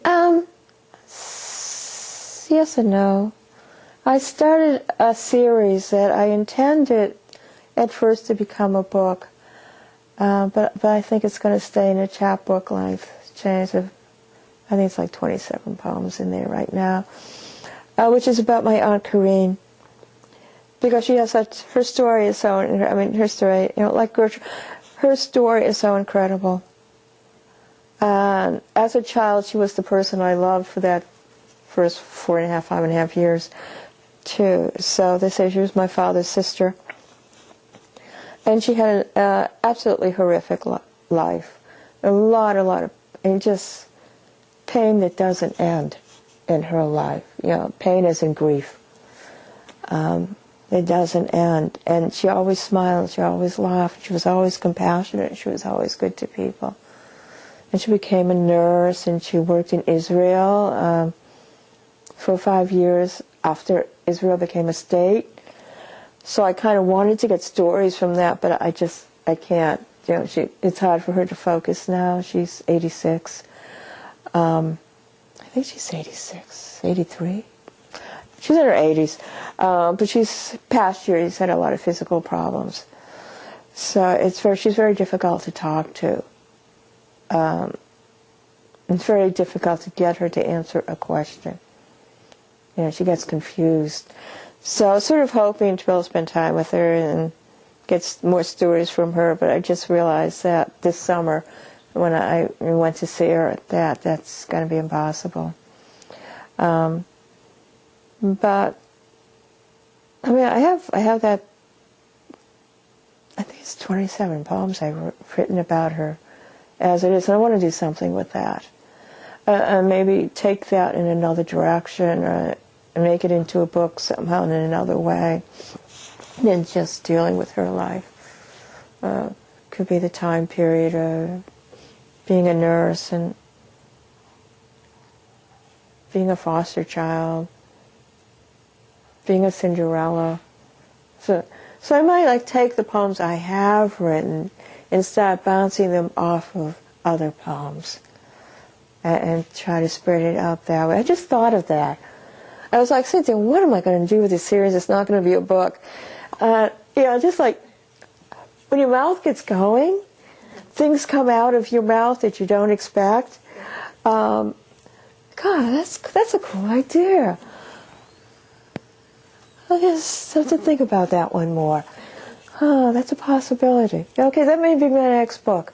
Um, yes and no. I started a series that I intended at first to become a book, but I think it's going to stay in a chapbook length change of, I think it's like 27 poems in there right now, which is about my Aunt Corinne, because she has such, her story is so, I mean, her story, you know, like Gertrude, her story is so incredible. And as a child, she was the person I loved for that first 5.5 years, too. So they say she was my father's sister. And she had an absolutely horrific life. A lot of, and just pain that doesn't end in her life. You know, pain is in grief. It doesn't end. And she always smiled, she always laughed, she was always compassionate, she was always good to people. And she became a nurse, and she worked in Israel for 5 years after Israel became a state. So I kind of wanted to get stories from that, but I can't. You know, it's hard for her to focus now. She's 86. I think she's 86, 83. She's in her 80s, but she's past years had a lot of physical problems. So she's very difficult to talk to. It's very difficult to get her to answer a question. You know, she gets confused. So I was sort of hoping to be able to spend time with her and get more stories from her, but I just realized that this summer, when I went to see her, that's going to be impossible. But I mean, I have that. I think it's 27 poems I've written about her as it is, and I want to do something with that. And maybe take that in another direction, or make it into a book somehow in another way than just dealing with her life. Could be the time period of being a nurse and being a foster child, being a Cinderella. So I might take the poems I have written and start bouncing them off of other poems and try to spread it out that way. I just thought of that. I was like, Cynthia, what am I going to do with this series? It's not going to be a book. You know, just like when your mouth gets going, things come out of your mouth that you don't expect. God, that's a cool idea. I just have to think about that one more. Oh, that's a possibility. Okay, that may be my next book.